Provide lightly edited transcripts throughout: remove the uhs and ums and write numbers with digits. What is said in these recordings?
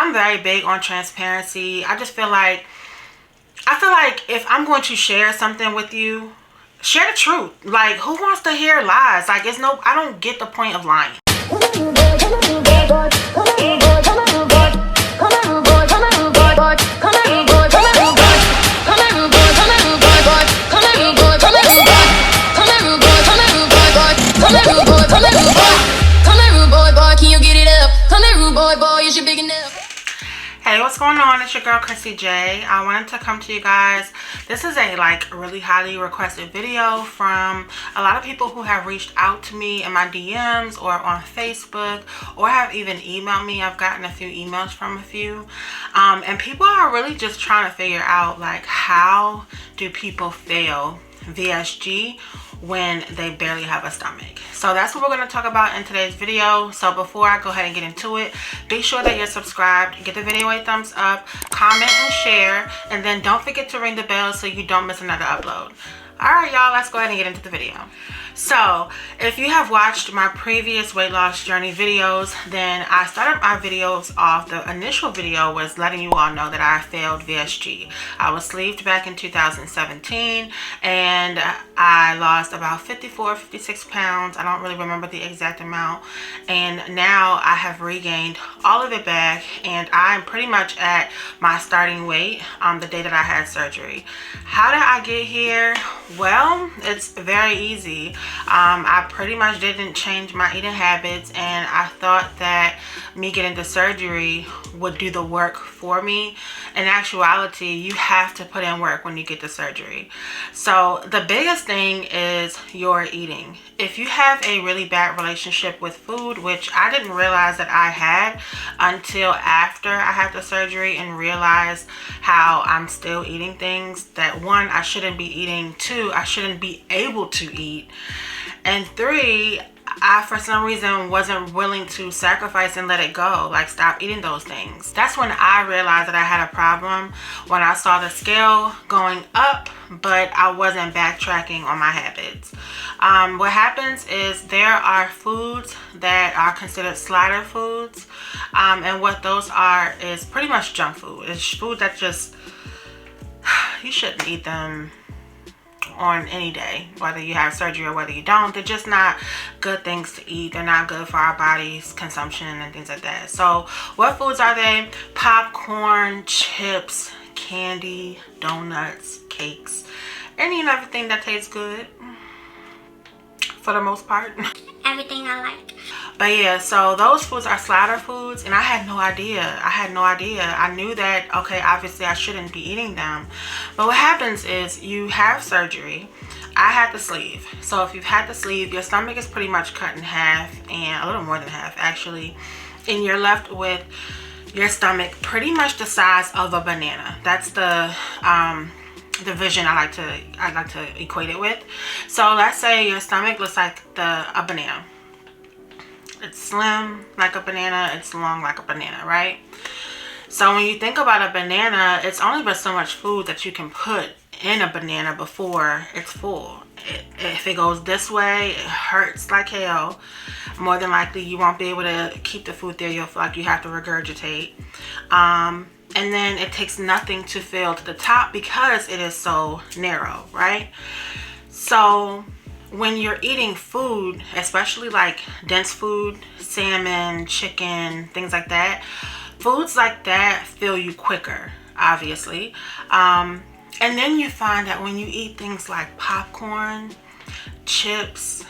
I'm very big on transparency. I feel like if I'm going to share something with you, share the truth. Like, who wants to hear lies? Like, I don't get the point of lying. Hey, what's going on? It's your girl CrissyJ. I wanted to come to you guys. This is a really highly requested video from a lot of people who have reached out to me in my DMs or on Facebook, or have even emailed me. I've gotten a few emails from a few, and people are really just trying to figure out, like, how do people fail VSG when they barely have a stomach. So that's what we're going to talk about in today's video. So before I go ahead and get into it, be sure that you're subscribed, give the video a thumbs up, comment and share, and then don't forget to ring the bell so you don't miss another upload. Alright y'all, let's go ahead and get into the video. So if you have watched my previous weight loss journey videos, then I started my videos off, the initial video was letting you all know that I failed VSG. I was sleeved back in 2017 and I lost about 56 pounds. I don't really remember the exact amount, and now I have regained all of it back and I'm pretty much at my starting weight the day that I had surgery. How did I get here? Well, it's very easy. I pretty much didn't change my eating habits, and I thought that me getting the surgery would do the work for me. In actuality, you have to put in work when you get the surgery. So the biggest thing is your eating. If you have a really bad relationship with food, which I didn't realize that I had until after I had the surgery and realized how I'm still eating things that, one, I shouldn't be eating, two, I shouldn't be able to eat, and three, I for some reason wasn't willing to sacrifice and let it go, like stop eating those things. That's when I realized that I had a problem, when I saw the scale going up but I wasn't backtracking on my habits. What happens is there are foods that are considered slider foods, and what those are is pretty much junk food. It's food that just, you shouldn't eat them on any day, whether you have surgery or whether you don't. They're just not good things to eat. They're not good for our body's consumption and things like that. So what foods are they? Popcorn, chips, candy, donuts, cakes, any and everything that tastes good, for the most part. Everything I like. But yeah, so those foods are slider foods, and I had no idea. I knew that, okay, obviously I shouldn't be eating them. But what happens is you have surgery. I had the sleeve. So if you've had the sleeve, your stomach is pretty much cut in half, and a little more than half actually, and you're left with your stomach pretty much the size of a banana. That's the vision I like to equate it with. So let's say your stomach looks like a banana. It's slim like a banana, it's long like a banana, right? So when you think about a banana, it's only but so much food that you can put in a banana before it's full. If it goes this way, it hurts like hell. More than likely you won't be able to keep the food there. You'll feel like you have to regurgitate. And then it takes nothing to fill to the top because it is so narrow, right? So when you're eating food, especially like dense food, salmon, chicken, things like that, foods like that fill you quicker, obviously. And then you find that when you eat things like popcorn, chips,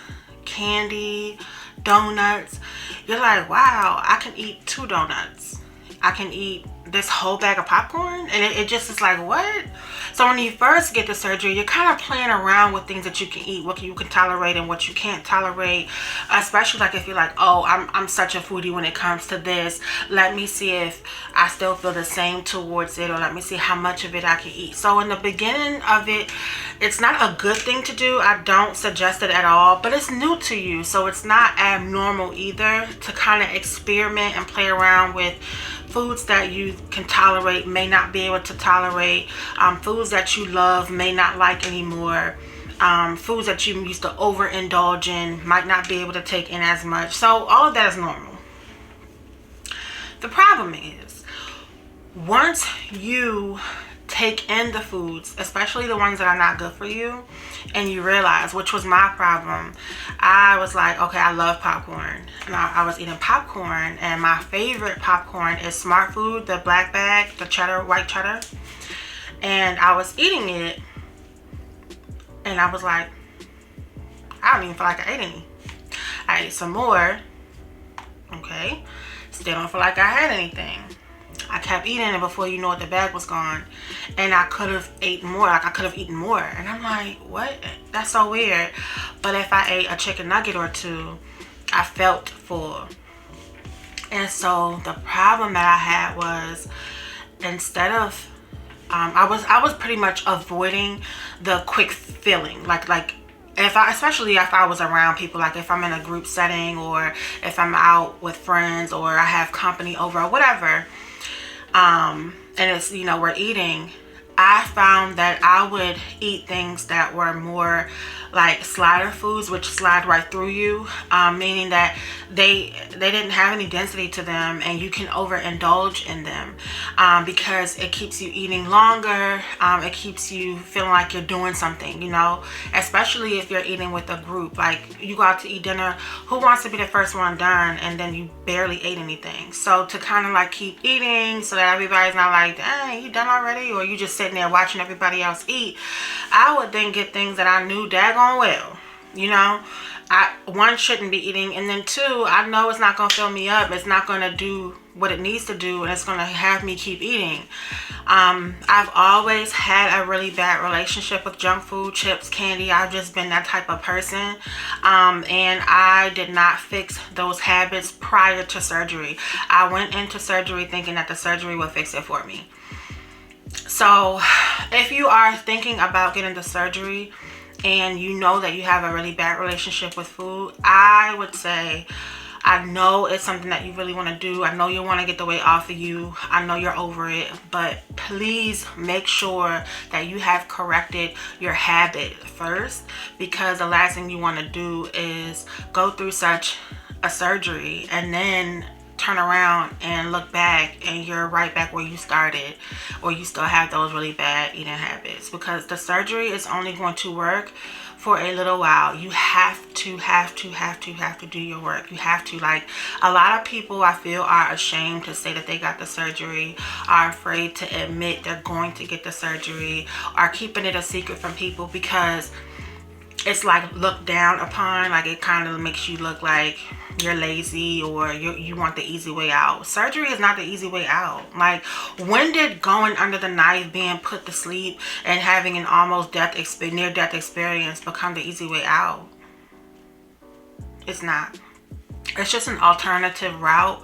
candy, donuts, you're like, wow, I can eat 2 donuts. I can eat this whole bag of popcorn, and it just is like, what? So when you first get the surgery, you're kind of playing around with things that you can eat, what you can tolerate and what you can't tolerate, especially like if you're like, oh, I'm such a foodie when it comes to this, let me see if I still feel the same towards it, or let me see how much of it I can eat. So in the beginning of it, it's not a good thing to do. I don't suggest it at all, but it's new to you, so it's not abnormal either to kind of experiment and play around with foods that you can tolerate, may not be able to tolerate, foods that you love, may not like anymore, foods that you used to overindulge in, might not be able to take in as much. So all of that is normal. The problem is once you take in the foods, especially the ones that are not good for you, and you realize, which was my problem, I was like, okay, I love popcorn. And I was eating popcorn, and my favorite popcorn is Smart Food, the black bag, the cheddar, white cheddar. And I was eating it, and I was like, I don't even feel like I ate any. I ate some more. Okay, still don't feel like I had anything. I kept eating, and before you know it, the bag was gone, and I could have eaten more. Like, I could have eaten more, and I'm like, what? That's so weird. But if I ate a chicken nugget or two, I felt full. And so the problem that I had was, instead of I was pretty much avoiding the quick feeling, like especially if I was around people, like if I'm in a group setting, or if I'm out with friends, or I have company over, or whatever, and it's, you know, we're eating, I found that I would eat things that were more like slider foods, which slide right through you, meaning that they didn't have any density to them, and you can overindulge in them, because it keeps you eating longer. It keeps you feeling like you're doing something, you know, especially if you're eating with a group. Like, you go out to eat dinner, who wants to be the first one done, and then you barely ate anything? So to kind of like keep eating so that everybody's not like, dang, you done already? Or you just sitting there watching everybody else eat, I would then get things that I knew daggone well, you know, one, shouldn't be eating, and then two, I know it's not going to fill me up. It's not going to do what it needs to do, and it's going to have me keep eating. I've always had a really bad relationship with junk food, chips, candy. I've just been that type of person, and I did not fix those habits prior to surgery. I went into surgery thinking that the surgery would fix it for me. So if you are thinking about getting the surgery and you know that you have a really bad relationship with food, I would say, I know it's something that you really want to do. I know you want to get the weight off of you. I know you're over it, but please make sure that you have corrected your habit first, because the last thing you want to do is go through such a surgery and then turn around and look back and you're right back where you started, or you still have those really bad eating habits, because the surgery is only going to work for a little while. You have to do your work. You have to. Like, a lot of people, I feel, are ashamed to say that they got the surgery, are afraid to admit they're going to get the surgery, are keeping it a secret from people because it's like looked down upon. Like, it kind of makes you look like you're lazy, or you want the easy way out. Surgery is not the easy way out. Like, when did going under the knife, being put to sleep, and having an almost near-death experience become the easy way out? It's not. It's just an alternative route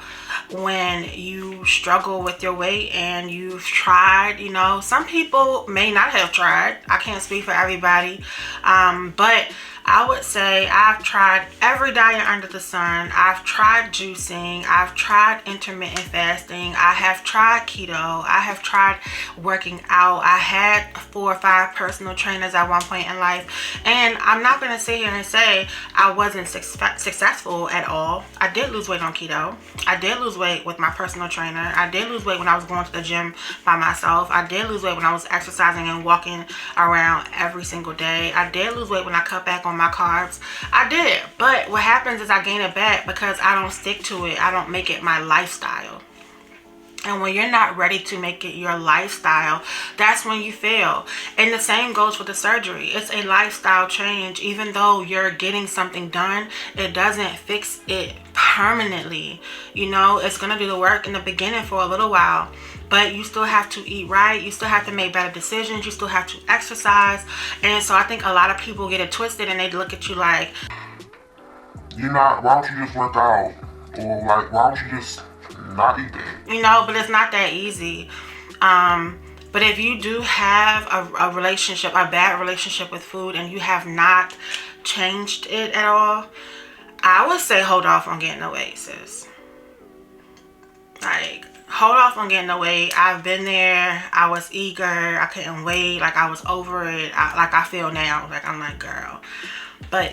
when you struggle with your weight and you've tried, you know. Some people may not have tried. I can't speak for everybody. But I would say I've tried every diet under the sun. I've tried juicing. I've tried intermittent fasting. I have tried keto. I have tried working out. I had 4 or 5 personal trainers at one point in life. And I'm not going to sit here and say I wasn't successful at all. I did lose weight on keto. I did lose weight with my personal trainer. I did lose weight when I was going to the gym by myself. I did lose weight when I was exercising and walking around every single day. I did lose weight when I cut back on my carbs. I did. But what happens is I gain it back because I don't stick to it. I don't make it my lifestyle. And when you're not ready to make it your lifestyle, that's when you fail. And the same goes for the surgery. It's a lifestyle change. Even though you're getting something done, it doesn't fix it permanently. You know, it's going to do the work in the beginning for a little while. But you still have to eat right. You still have to make better decisions. You still have to exercise. And so I think a lot of people get it twisted and they look at you like, why don't you just work out? Or like, why don't you just not eat that? You know, but it's not that easy. But if you do have a relationship, a bad relationship with food, and you have not changed it at all, I would say hold off on getting the weight, sis. Like, hold off on getting the weight. I've been there. I was eager. I couldn't wait. Like, I was over it. Like I feel now. Like, I'm like, girl. But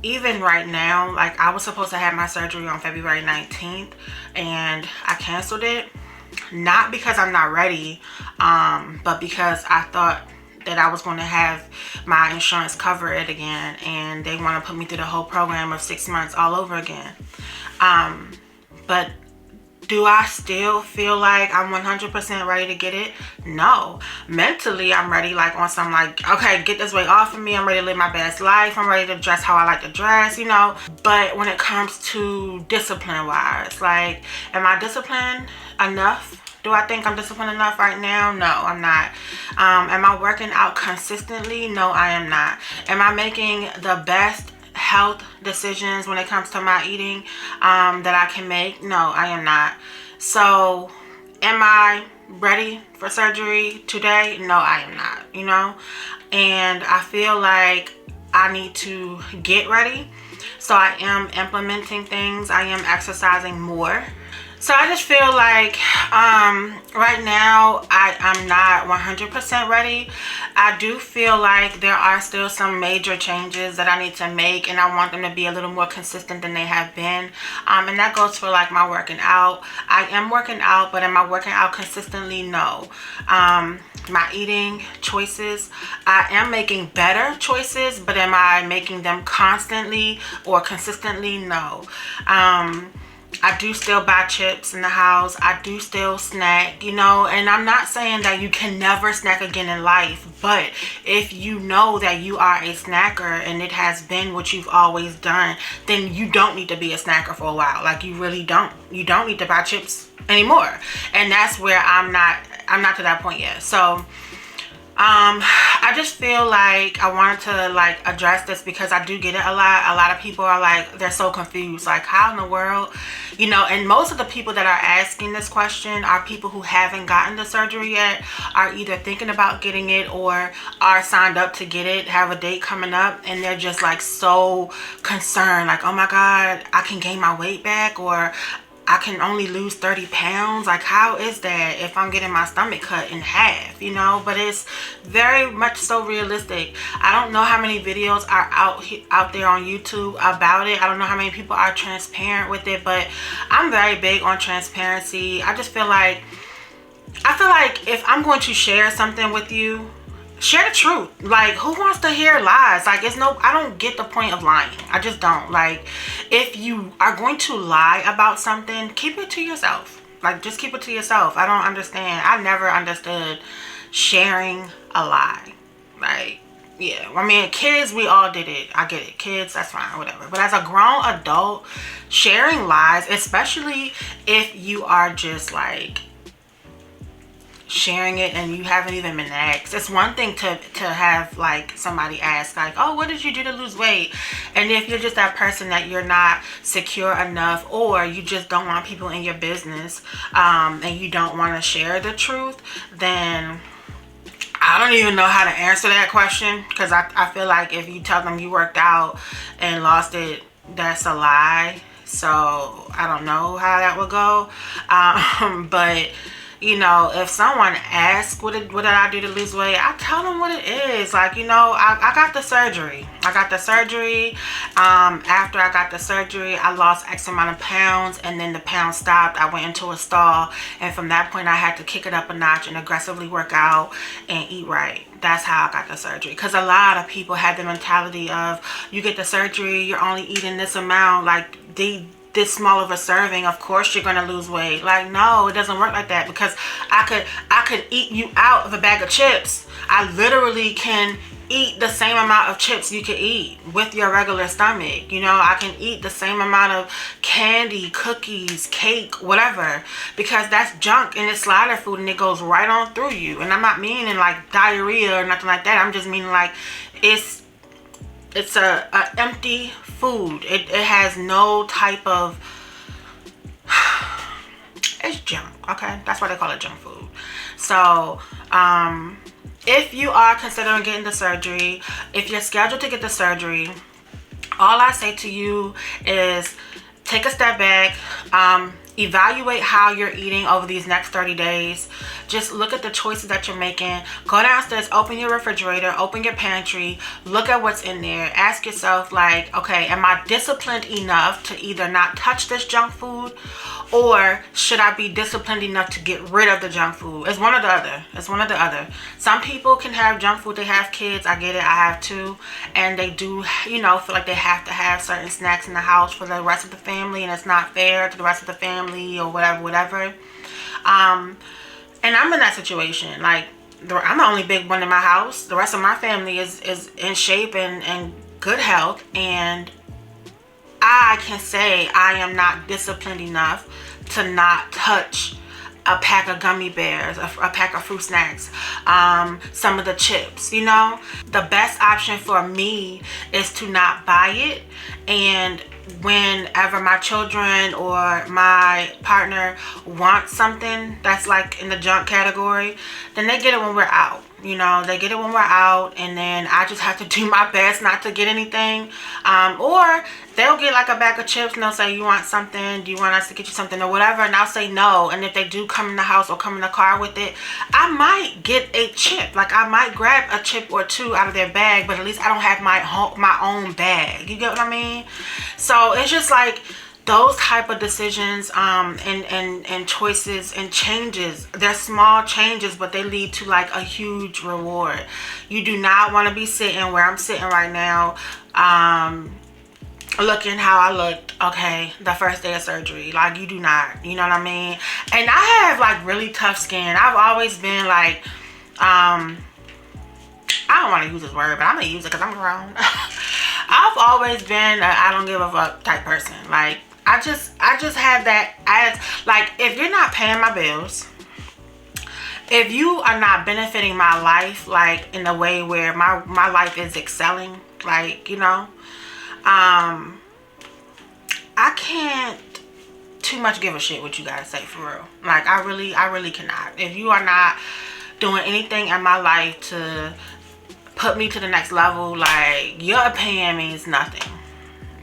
even right now, like, I was supposed to have my surgery on February 19th, and I canceled it. not because I'm not ready, but because I thought that I was going to have my insurance cover it again, and they want to put me through the whole program of 6 months all over again. But do I still feel like I'm 100% ready to get it? No. Mentally, I'm ready, like on some like, okay, get this weight off of me. I'm ready to live my best life. I'm ready to dress how I like to dress, you know. But when it comes to discipline-wise, like, am I disciplined enough? Do I think I'm disciplined enough right now? No, I'm not. Am I working out consistently? No, I am not. Am I making the best health decisions when it comes to my eating that I can make? No, I am not. So am I ready for surgery today? No, I am not, you know. And I feel like I need to get ready. So I am implementing things. I am exercising more. So I just feel like right now I'm not 100% ready. I do feel like there are still some major changes that I need to make, and I want them to be a little more consistent than they have been. And that goes for like my working out. I am working out, but am I working out consistently? No. My eating choices, I am making better choices, but am I making them constantly or consistently? No. I do still buy chips in the house. I do still snack, you know, and I'm not saying that you can never snack again in life, but if you know that you are a snacker and it has been what you've always done, then you don't need to be a snacker for a while. Like, you really don't. You don't need to buy chips anymore. And that's where I'm not to that point yet. So I just feel like I wanted to like address this because I do get it a lot. A lot of people are like, they're so confused, like, how in the world, you know. And most of the people that are asking this question are people who haven't gotten the surgery yet, are either thinking about getting it or are signed up to get it, have a date coming up, and they're just like so concerned, like, oh my God, I can gain my weight back, or I can only lose 30 pounds. Like, how is that if I'm getting my stomach cut in half, you know? But it's very much so realistic. I don't know how many videos are out there on YouTube about it. I don't know how many people are transparent with it, but I'm very big on transparency. I feel like if I'm going to share something with you, share the truth. Like, who wants to hear lies? Like, I don't get the point of lying. I just don't. Like, if you are going to lie about something, keep it to yourself. Like, just keep it to yourself. I don't understand. I never understood sharing a lie. Like, yeah, I mean, kids, we all did it. I get it. Kids, that's fine, whatever. But as a grown adult, sharing lies, especially if you are just like sharing it and you haven't even been asked. It's one thing to have like somebody ask, like, oh, what did you do to lose weight? And if you're just that person that you're not secure enough, or you just don't want people in your business, and you don't want to share the truth, then I don't even know how to answer that question, because I feel like if you tell them you worked out and lost it, that's a lie. So I don't know how that would go. But you know, if someone asks what did I do to lose weight, I tell them what it is. Like, you know, I got the surgery. After I got the surgery, I lost X amount of pounds, and then the pounds stopped. I went into a stall, and from that point I had to kick it up a notch and aggressively work out and eat right. That's how I got the surgery. Because a lot of people had the mentality of, you get the surgery, you're only eating this amount, like this small of a serving, of course you're gonna lose weight. Like, no, it doesn't work like that, because I could eat you out of a bag of chips. I literally can eat the same amount of chips you could eat with your regular stomach. You know, I can eat the same amount of candy, cookies, cake, whatever, because that's junk and it's slider food and it goes right on through you. And I'm not meaning like diarrhea or nothing like that. I'm just meaning like it's a empty food. It has no type of, it's junk. Okay, that's why they call it junk food. So if you are considering getting the surgery, if you're scheduled to get the surgery, all I say to you is take a step back. evaluate how you're eating over these next 30 days. Just look at the choices that you're making. Go downstairs, open your refrigerator, open your pantry, look at what's in there. Ask yourself, like, okay, am I disciplined enough to either not touch this junk food, or should I be disciplined enough to get rid of the junk food? It's one or the other. It's one or the other. Some people can have junk food. They have kids. I get it. I have too. And they do, you know, feel like they have to have certain snacks in the house for the rest of the family, and it's not fair to the rest of the family or whatever. And I'm in that situation. Like, I'm the only big one in my house. The rest of my family is in shape and good health, and I can say I am not disciplined enough to not touch a pack of gummy bears, a pack of fruit snacks, some of the chips. You know, the best option for me is to not buy it, and whenever my children or my partner want something that's like in the junk category, then they get it when we're out. You know, they get it when we're out, and then I just have to do my best not to get anything. Or they'll get like a bag of chips and they'll say, you want something? Do you want us to get you something or whatever? And I'll say no. And if they do come in the house or come in the car with it, I might get a chip. Like, I might grab a chip or two out of their bag, but at least I don't have my own bag. You get what I mean? So it's just like those type of decisions and choices and changes. They're small changes, but they lead to like a huge reward. You do not want to be sitting where I'm sitting right now, looking how I looked, okay, the first day of surgery. Like, you do not, you know what I mean? And I have like really tough skin. I've always been like, I don't want to use this word, but I'm gonna use it because I'm grown. I've always been a I don't give a fuck type person. Like, I just have that as, like, if you're not paying my bills, if you are not benefiting my life, like in a way where my life is excelling, like, you know, I can't too much give a shit what you guys say, for real. Like, I really cannot. If you are not doing anything in my life to put me to the next level, like, your opinion means nothing.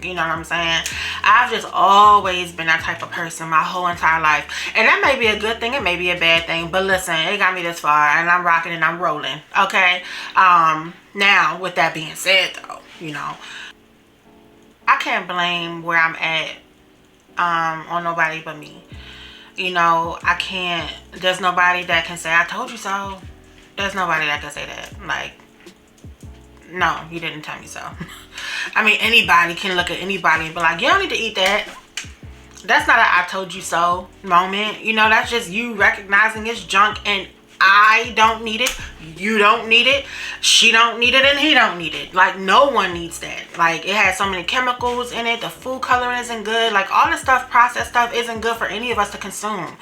You know what I'm saying? I've just always been that type of person my whole entire life. And that may be a good thing, it may be a bad thing, but listen, it got me this far, and I'm rocking and I'm rolling, okay? Now, with that being said, though, you know, I can't blame where I'm at on nobody but me. You know, I can't, there's nobody that can say, I told you so. There's nobody that can say that. Like, no, you didn't tell me so. I mean, anybody can look at anybody and be like, you don't need to eat that. That's not a I told you so moment. You know, that's just you recognizing it's junk, and I don't need it, you don't need it, she don't need it, and he don't need it. Like, no one needs that. Like, it has so many chemicals in it, the food coloring isn't good, like all this stuff, processed stuff, isn't good for any of us to consume.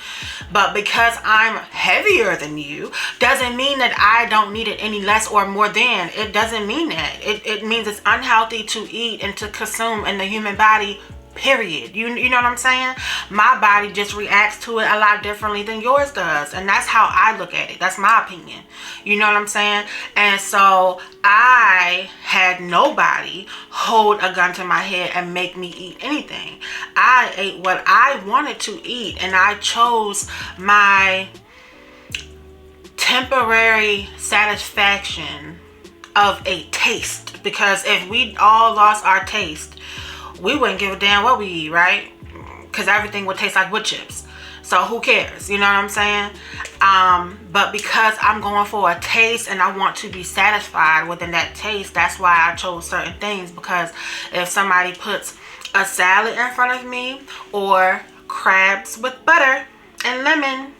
But because I'm heavier than you doesn't mean that I don't need it any less or more than. It doesn't mean that. It means it's unhealthy to eat and to consume in the human body, period. You know what I'm saying? My body just reacts to it a lot differently than yours does, and that's how I look at it. That's my opinion. You know what I'm saying? And so I had nobody hold a gun to my head and make me eat anything. I ate what I wanted to eat, and I chose my temporary satisfaction of a taste, because if we all lost our taste, we wouldn't give a damn what we eat, right? Because everything would taste like wood chips. So who cares? You know what I'm saying? But because I'm going for a taste and I want to be satisfied within that taste, that's why I chose certain things. Because if somebody puts a salad in front of me, or crabs with butter and lemon,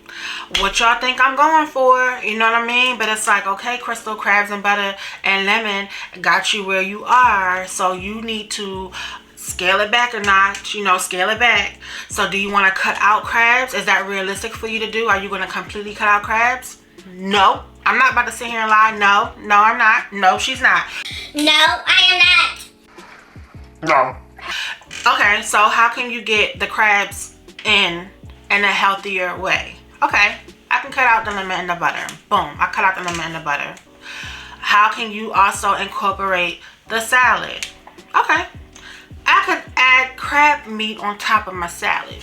what y'all think I'm going for? You know what I mean? But it's like, okay, Crystal, crabs and butter and lemon got you where you are, so you need to scale it back a notch, you know, scale it back. So do you want to cut out crabs? Is that realistic for you to do? Are you going to completely cut out crabs? No. I'm not about to sit here and lie. No, I'm not. No, she's not. No, I am No. not. Okay, so how can you get the crabs in a healthier way? Okay, I can cut out the lemon and the butter. Boom, I cut out the lemon and the butter. How can you also incorporate the salad? Okay, I could add crab meat on top of my salad.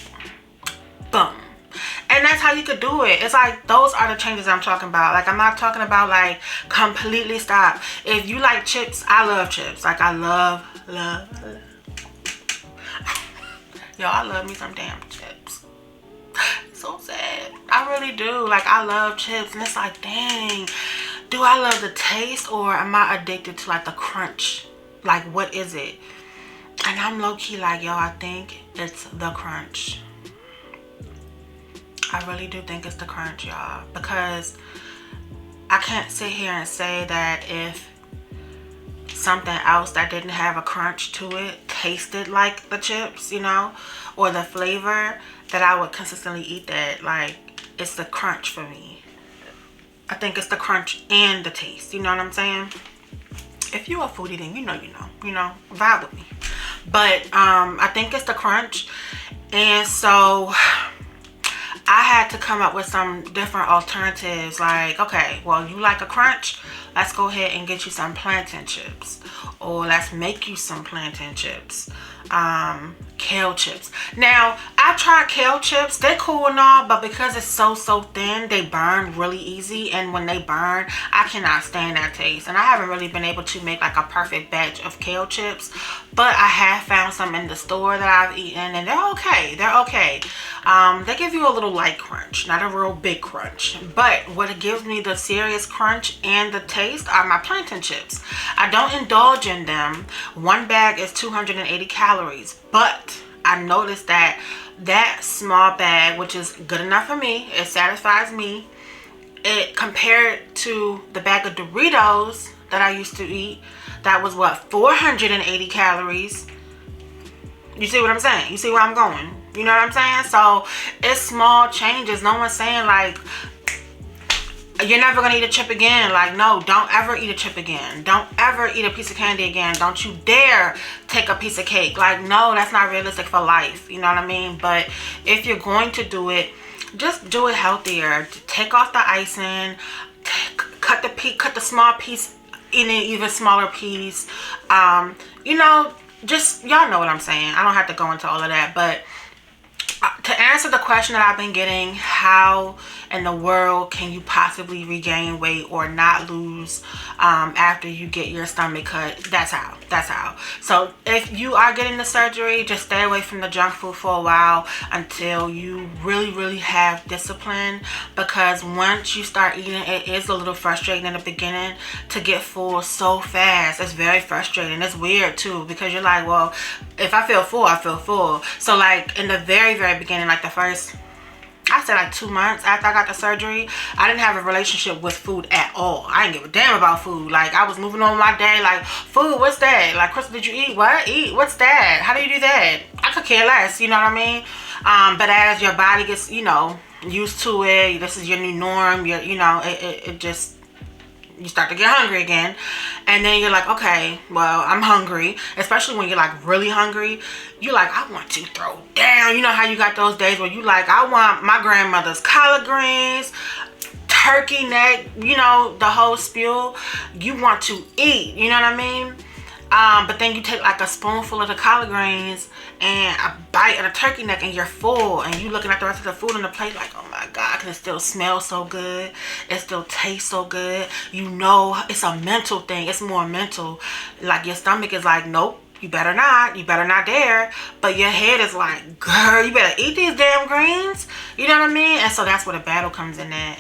And that's how you could do it. It's like, those are the changes I'm talking about. Like, I'm not talking about like completely stop. If you like chips, I love chips. Like, I love. Yo, I love me some damn chips. So sad. I really do. Like, I love chips. And it's like, dang, do I love the taste, or am I addicted to like the crunch? Like, what is it? And I'm low-key like, yo, I think it's the crunch. I really do think it's the crunch, y'all. Because I can't sit here and say that if something else that didn't have a crunch to it tasted like the chips, you know, or the flavor, that I would consistently eat that. Like, it's the crunch for me. I think it's the crunch and the taste, you know what I'm saying? If you're a foodie, then you know, vibe with me. But I think it's the crunch. And so I had to come up with some different alternatives. Like, okay, well, you like a crunch? Let's go ahead and get you some plantain chips. Or let's make you some plantain chips. Kale chips. Now, I've tried kale chips. They're cool and all, but because it's so thin, they burn really easy. And when they burn, I cannot stand that taste. And I haven't really been able to make like a perfect batch of kale chips. But I have found some in the store that I've eaten, and they're okay. They're okay. They give you a little light crunch, not a real big crunch. But what gives me the serious crunch and the taste are my plantain chips. I don't indulge in them. One bag is 280 calories, but I noticed that small bag, which is good enough for me, it satisfies me, it compared to the bag of Doritos that I used to eat, that was what, 480 calories. You see what I'm saying? You see where I'm going? You know what I'm saying? So it's small changes. No one's saying like, you're never gonna eat a chip again. Like, no, don't ever eat a chip again. Don't ever eat a piece of candy again. Don't you dare take a piece of cake. Like, no, that's not realistic for life. You know what I mean? But if you're going to do it, just do it healthier. Take off the icing. Cut the small piece in an even smaller piece. You know, just, y'all know what I'm saying. I don't have to go into all of that, but to answer the question that I've been getting, how in the world can you possibly regain weight or not lose after you get your stomach cut? That's how. So if you are getting the surgery, just stay away from the junk food for a while until you really have discipline, because once you start eating, it is a little frustrating in the beginning to get full so fast. It's very frustrating. It's weird too, because you're like, well, if I feel full, I feel full. So like in the very beginning, like the first, I said like 2 months after I got the surgery, I didn't have a relationship with food at all. I didn't give a damn about food. Like, I was moving on my day like, food, what's that? Like, Crystal, did you eat? What? Eat? What's that? How do you do that? I could care less, you know what I mean? But as your body gets, you know, used to it, this is your new norm, you know, it just, you start to get hungry again, and then you're like, okay, well, I'm hungry. Especially when you're like really hungry, you're like, I want to throw down. You know how you got those days where you like, I want my grandmother's collard greens, turkey neck, you know, the whole spiel. You want to eat, you know what I mean? But then you take like a spoonful of the collard greens and a bite of the turkey neck, and you're full, and you looking at the rest of the food on the plate like, oh my God, because it still smells so good, it still tastes so good. You know, it's a mental thing. It's more mental. Like, your stomach is like, nope, you better not dare. But your head is like, girl, you better eat these damn greens. You know what I mean? And so that's where the battle comes in there.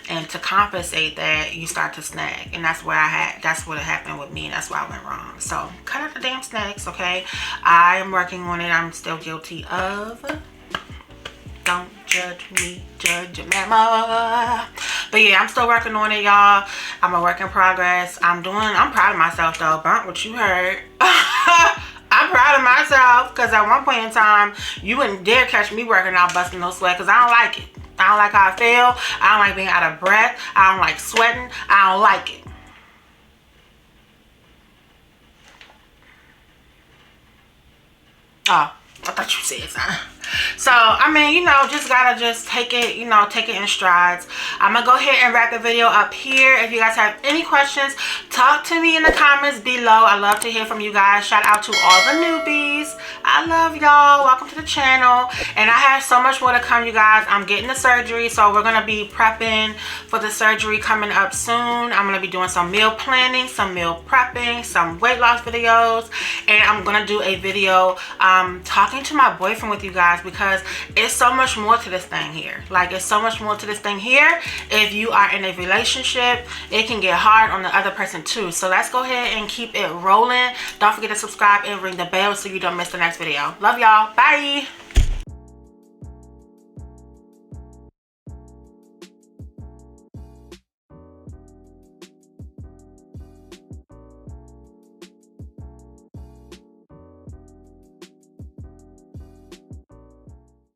And to compensate that, you start to snack. And that's what happened with me. And that's why I went wrong. So cut out the damn snacks, okay? I am working on it. I'm still guilty of. Don't judge me, judge your mama. But yeah, I'm still working on it, y'all. I'm a work in progress. I'm proud of myself though. Burnt what you heard. I'm proud of myself, because at one point in time, you wouldn't dare catch me working out busting no sweat, because I don't like it. I don't like how I feel. I don't like being out of breath. I don't like sweating. I don't like it. Oh, I thought you said something. So I mean, you know, just gotta just take it, you know, take it in strides. I'm gonna go ahead and wrap the video up here. If you guys have any questions, talk to me in the comments below. I love to hear from you guys. Shout out to all the newbies. I love y'all. Welcome to the channel. And I have so much more to come, you guys. I'm getting the surgery, so we're gonna be prepping for the surgery coming up soon. I'm gonna be doing some meal planning, some meal prepping, some weight loss videos, and I'm gonna do a video talking to my boyfriend with you guys, because it's so much more to this thing here. Like, it's so much more to this thing here. If you are in a relationship, it can get hard on the other person too. So let's go ahead and keep it rolling. Don't forget to subscribe and ring the bell so you don't miss the next video. Love y'all. Bye.